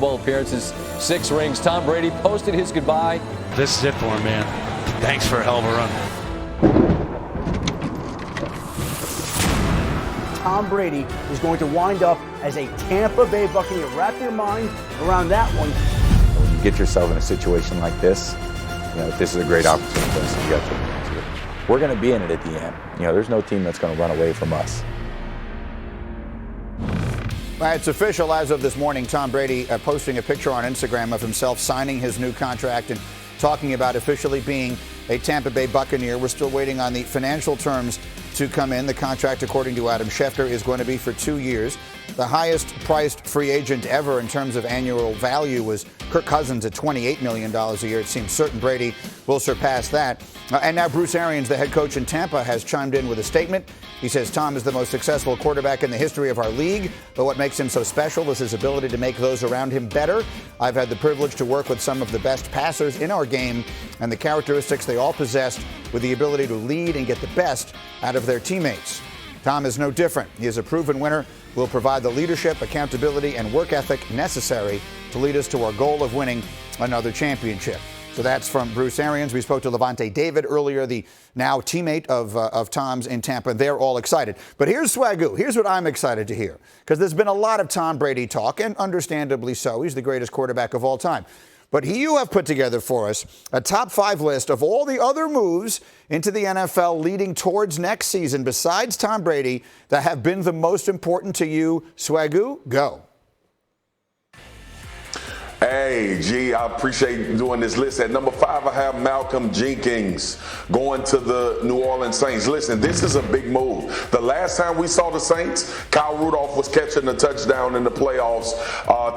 Bowl appearances, 6 rings. Tom Brady posted his goodbye. This is it for him, man. Thanks for a hell of a run. Tom Brady is going to wind up as a Tampa Bay Buccaneer. Wrap your mind around that one. When you get yourself in a situation like this, this is a great opportunity for us to get to. We're going to be in it at the end. There's no team that's going to run away from us. Well, it's official as of this morning. Tom Brady posting a picture on Instagram of himself signing his new contract and talking about officially being a Tampa Bay Buccaneer. We're still waiting on the financial terms to come in. The contract, according to Adam Schefter, is going to be for 2 years. The highest priced free agent ever in terms of annual value was Kirk Cousins at $28 million a year. It seems certain Brady will surpass that. And now Bruce Arians, the head coach in Tampa, has chimed in with a statement. He says Tom is the most successful quarterback in the history of our league, but what makes him so special is his ability to make those around him better. I've had the privilege to work with some of the best passers in our game, and the characteristics they all possessed with the ability to lead and get the best out of their teammates. Tom is no different. He is a proven winner, will provide the leadership, accountability, and work ethic necessary to lead us to our goal of winning another championship. So that's from Bruce Arians. We spoke to Levante David earlier, the now teammate of Tom's in Tampa. They're all excited. But here's Swagoo. Here's what I'm excited to hear, because there's been a lot of Tom Brady talk, and understandably so. He's the greatest quarterback of all time. But you have put together for us a top 5 list of all the other moves into the NFL leading towards next season, besides Tom Brady, that have been the most important to you. Swagoo, go. Hey, G, I appreciate doing this list. At number 5, I have Malcolm Jenkins going to the New Orleans Saints. Listen, this is a big move. The last time we saw the Saints, Kyle Rudolph was catching a touchdown in the playoffs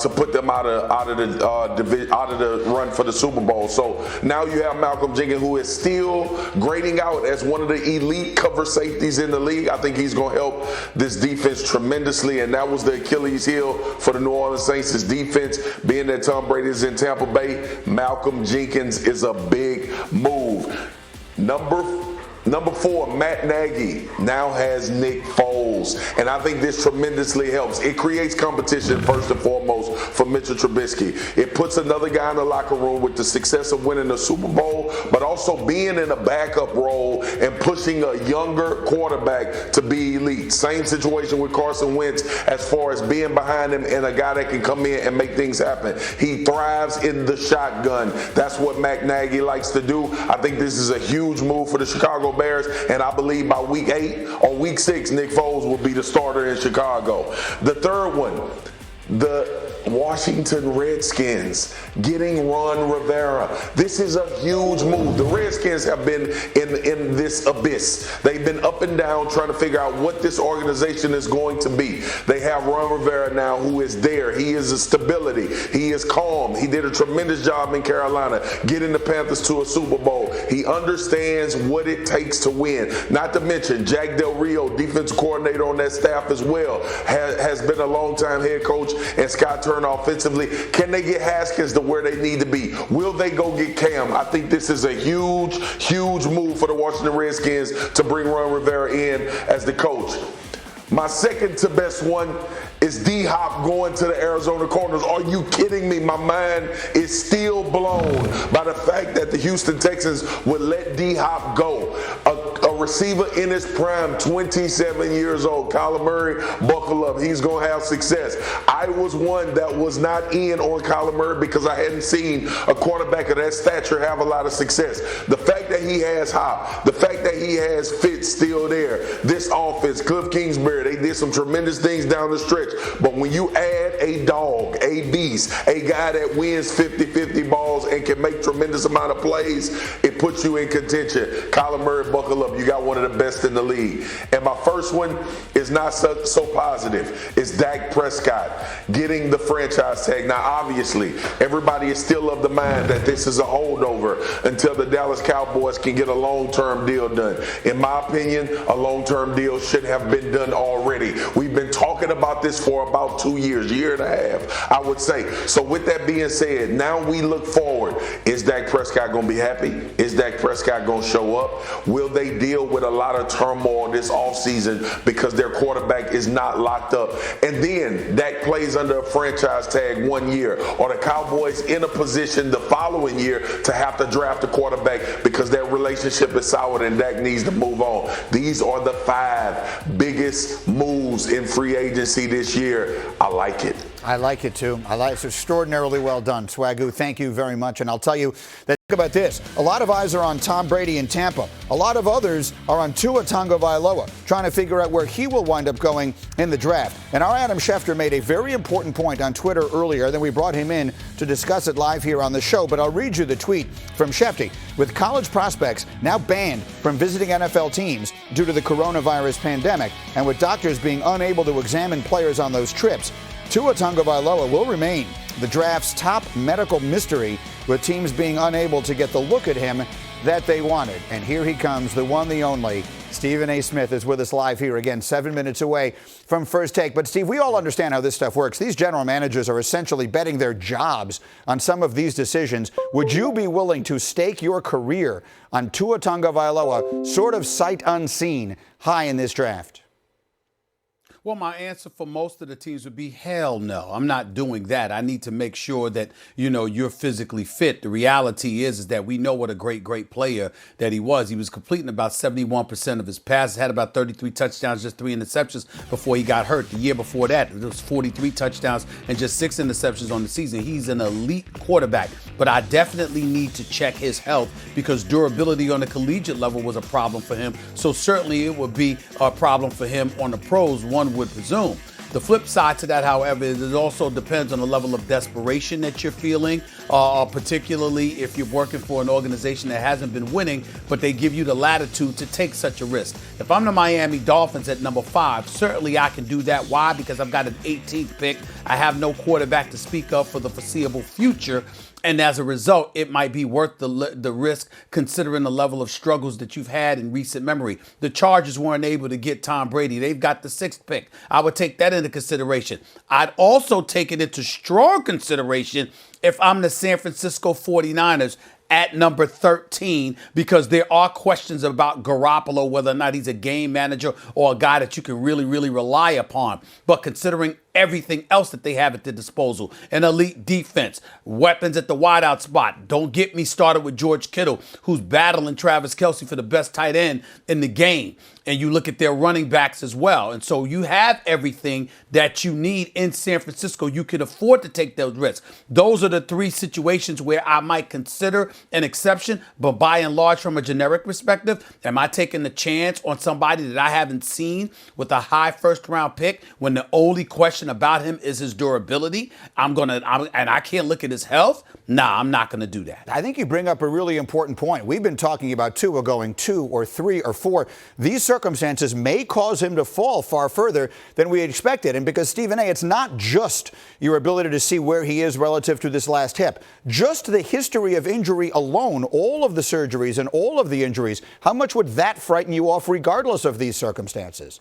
to put them out of the run for the Super Bowl. So now you have Malcolm Jenkins, who is still grading out as one of the elite cover safeties in the league. I think he's going to help this defense tremendously, and that was the Achilles heel for the New Orleans Saints' defense, being that Tom Brady is in Tampa Bay. Malcolm Jenkins is a big move. Number 4, Matt Nagy now has Nick Foles, and I think this tremendously helps. It creates competition, first and foremost, for Mitchell Trubisky. It puts another guy in the locker room with the success of winning the Super Bowl, but also being in a backup role and pushing a younger quarterback to be elite. Same situation with Carson Wentz as far as being behind him and a guy that can come in and make things happen. He thrives in the shotgun. That's what Matt Nagy likes to do. I think this is a huge move for the Chicago Bears, and I believe by week 8 or week 6, Nick Foles will be the starter in Chicago. The third one, the Washington Redskins getting Ron Rivera. This is a huge move. The Redskins have been in this abyss. They've been up and down trying to figure out what this organization is going to be. They have Ron Rivera now, who is there. He is a stability. He is calm. He did a tremendous job in Carolina getting the Panthers to a Super Bowl. He understands what it takes to win. Not to mention Jack Del Rio, defensive coordinator on that staff as well, has been a long-time head coach, and Scott Turner offensively. Can they get Haskins to where they need to be? Will they go get Cam? I think this is a huge, huge move for the Washington Redskins to bring Ron Rivera in as the coach. My second to best one is D-Hop going to the Arizona Cardinals. Are you kidding me? My mind is still blown by the fact that the Houston Texans would let D-Hop go. A receiver in his prime, 27 years old. Kyler Murray, buckle up. He's going to have success. I was one that was not in on Kyler Murray because I hadn't seen a quarterback of that stature have a lot of success. The fact that he has Hop, the fact that he has Fitz still there, this offense, Cliff Kingsbury, they did some tremendous things down the stretch. But when you add a dog, a beast, a guy that wins 50-50 balls and can make tremendous amount of plays, it puts you in contention. Kyler Murray, buckle up. You got one of the best in the league. And my first one is not so positive. It's Dak Prescott getting the franchise tag. Now, obviously, everybody is still of the mind that this is a holdover until the Dallas Cowboys can get a long-term deal done. In my opinion, a long-term deal should have been done already. We've been talking about this for about 2 years, year and a half, I would say. So with that being said, now we look forward. Is Dak Prescott going to be happy? Is Dak Prescott going to show up? Will they deal deal with a lot of turmoil this offseason because their quarterback is not locked up. And then Dak plays under a franchise tag 1 year, or the Cowboys in a position the following year to have to draft a quarterback because their relationship is soured and Dak needs to move on. These are the 5 biggest moves in free agency this year. I like it. I like it too. It's extraordinarily well done. Swagoo, thank you very much. And I'll tell you that, think about this. A lot of eyes are on Tom Brady in Tampa. A lot of others are on Tua Tagovailoa, trying to figure out where he will wind up going in the draft. And our Adam Schefter made a very important point on Twitter earlier. Then we brought him in to discuss it live here on the show. But I'll read you the tweet from Schefter. With college prospects now banned from visiting NFL teams due to the coronavirus pandemic, and with doctors being unable to examine players on those trips, Tua Tagovailoa will remain the draft's top medical mystery, with teams being unable to get the look at him that they wanted. And here he comes, the one, the only. Stephen A. Smith is with us live here again, 7 minutes away from First Take. But, Steve, we all understand how this stuff works. These general managers are essentially betting their jobs on some of these decisions. Would you be willing to stake your career on Tua Tagovailoa, sort of sight unseen, high in this draft? Well, my answer for most of the teams would be hell no. I'm not doing that. I need to make sure that, you're physically fit. The reality is that we know what a great player that he was. He was completing about 71% of his passes, had about 33 touchdowns, just 3 interceptions before he got hurt. The year before that, it was 43 touchdowns and just 6 interceptions on the season. He's an elite quarterback, but I definitely need to check his health because durability on the collegiate level was a problem for him. So certainly it would be a problem for him on the pros, one would presume. The flip side to that, however, is it also depends on the level of desperation that you're feeling, particularly if you're working for an organization that hasn't been winning, but they give you the latitude to take such a risk. If I'm the Miami Dolphins at number 5, certainly I can do that. Why? Because I've got an 18th pick. I have no quarterback to speak of for the foreseeable future. And as a result, it might be worth the risk considering the level of struggles that you've had in recent memory. The Chargers weren't able to get Tom Brady. They've got the 6th pick. I would take that into consideration. I'd also take it into strong consideration if I'm the San Francisco 49ers at number 13, because there are questions about Garoppolo, whether or not he's a game manager or a guy that you can really rely upon. But considering everything else that they have at their disposal, an elite defense, weapons at the wideout spot. Don't get me started with George Kittle, who's battling Travis Kelce for the best tight end in the game. And you look at their running backs as well. And so you have everything that you need in San Francisco. You can afford to take those risks. Those are the 3 situations where I might consider an exception. But by and large, from a generic perspective, am I taking the chance on somebody that I haven't seen with a high first-round pick when the only question about him is his durability? And I can't look at his health? Nah, I'm not going to do that. I think you bring up a really important point. We've been talking about Tua going 2 or 3 or 4. These circumstances may cause him to fall far further than we had expected. And because, Stephen A., it's not just your ability to see where he is relative to this last hip. Just the history of injury alone, all of the surgeries and all of the injuries, how much would that frighten you off regardless of these circumstances?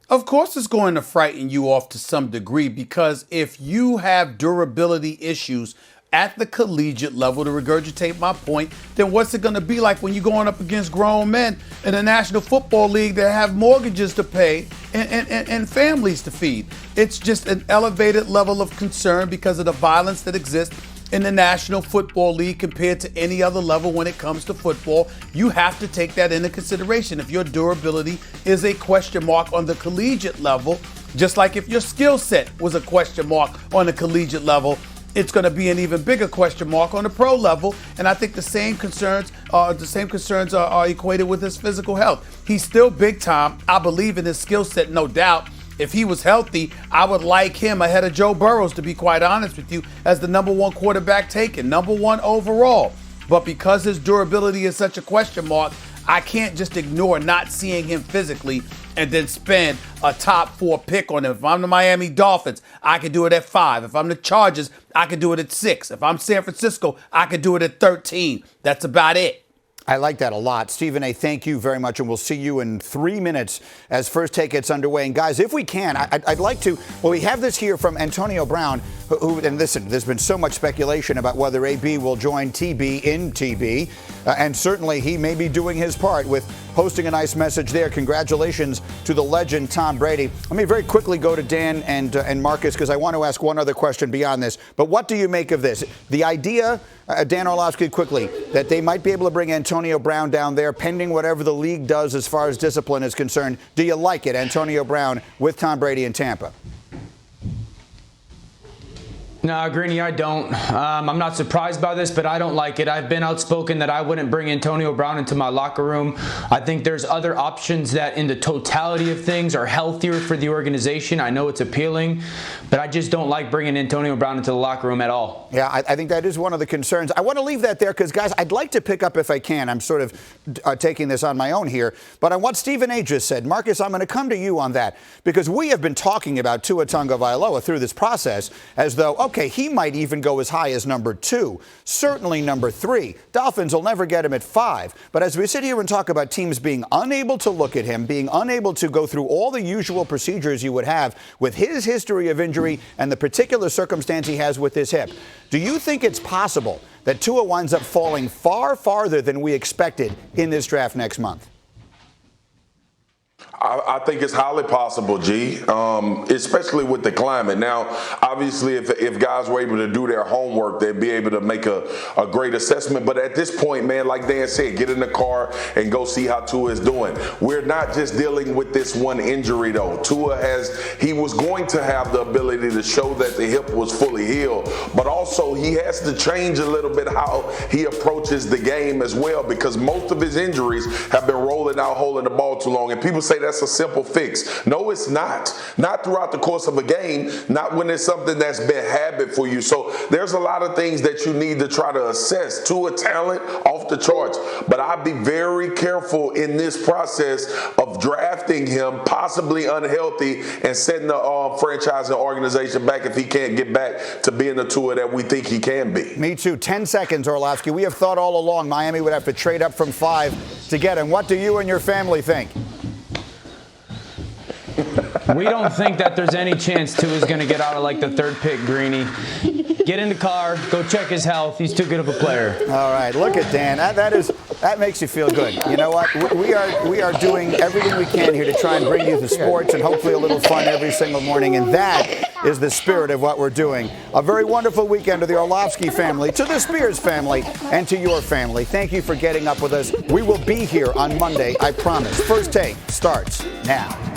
Of course it's going to frighten you off to some degree, because if you have durability issues at the collegiate level, to regurgitate my point, then what's it going to be like when you're going up against grown men in the National Football League that have mortgages to pay and families to feed? It's just an elevated level of concern because of the violence that exists in the National Football League compared to any other level when it comes to football. You have to take that into consideration. If your durability is a question mark on the collegiate level, just like if your skill set was a question mark on the collegiate level, it's going to be an even bigger question mark on the pro level. And I think the same concerns are equated with his physical health. He's still big time. I believe in his skill set, no doubt. If he was healthy, I would like him ahead of Joe Burrows, to be quite honest with you, as the number 1 quarterback taken, number 1 overall. But because his durability is such a question mark, I can't just ignore not seeing him physically and then spend a top 4 pick on him. If I'm the Miami Dolphins, I could do it at 5. If I'm the Chargers, I could do it at 6. If I'm San Francisco, I could do it at 13. That's about it. I like that a lot. Stephen A., thank you very much, and we'll see you in 3 minutes as First Take gets underway. And guys, if we can, I'd like to, we have this here from Antonio Brown, who, and listen, there's been so much speculation about whether AB will join TB in TB, and certainly he may be doing his part with posting a nice message there. Congratulations to the legend Tom Brady. Let me very quickly go to Dan and Marcus, because I want to ask one other question beyond this. But what do you make of this? The idea, Dan Orlovsky, quickly, that they might be able to bring Antonio Brown down there, pending whatever the league does as far as discipline is concerned. Do you like it, Antonio Brown with Tom Brady in Tampa? No, Greeny, I don't. I'm not surprised by this, but I don't like it. I've been outspoken that I wouldn't bring Antonio Brown into my locker room. I think there's other options that in the totality of things are healthier for the organization. I know it's appealing, but I just don't like bringing Antonio Brown into the locker room at all. Yeah, I think that is one of the concerns. I want to leave that there because, guys, I'd like to pick up, if I can, I'm sort of taking this on my own here, but on what Stephen A. just said. Marcus, I'm going to come to you on that because we have been talking about Tua Tagovailoa through this process as though, okay, he might even go as high as number 2, certainly number 3. Dolphins will never get him at 5. But as we sit here and talk about teams being unable to look at him, being unable to go through all the usual procedures you would have with his history of injury and the particular circumstance he has with his hip, do you think it's possible that Tua winds up falling far farther than we expected in this draft next month? I think it's highly possible, G, especially with the climate. Now, obviously, if guys were able to do their homework, they'd be able to make a great assessment. But at this point, man, like Dan said, get in the car and go see how Tua is doing. We're not just dealing with this one injury, though. He was going to have the ability to show that the hip was fully healed, but also he has to change a little bit how he approaches the game as well, because most of his injuries have been rolling out, holding the ball too long. And people say that's a simple fix. No, it's not. Not throughout the course of a game, not when it's something that's been habit for you. So there's a lot of things that you need to try to assess. Tua talent off the charts, but I'd be very careful in this process of drafting him possibly unhealthy and setting the franchise and organization back if he can't get back to being the Tua that we think he can be. Me too. 10 seconds, Orlovsky. We have thought all along Miami would have to trade up from 5 to get him. What do you and your family think? We don't think that there's any chance Tua's going to get out of like the 3rd pick, Greeny. Get in the car, go check his health. He's too good of a player. All right, look at Dan. That makes you feel good. You know what? We are doing everything we can here to try and bring you the sports and hopefully a little fun every single morning, and that is the spirit of what we're doing. A very wonderful weekend to the Orlovsky family, to the Spears family, and to your family. Thank you for getting up with us. We will be here on Monday, I promise. First Take starts now.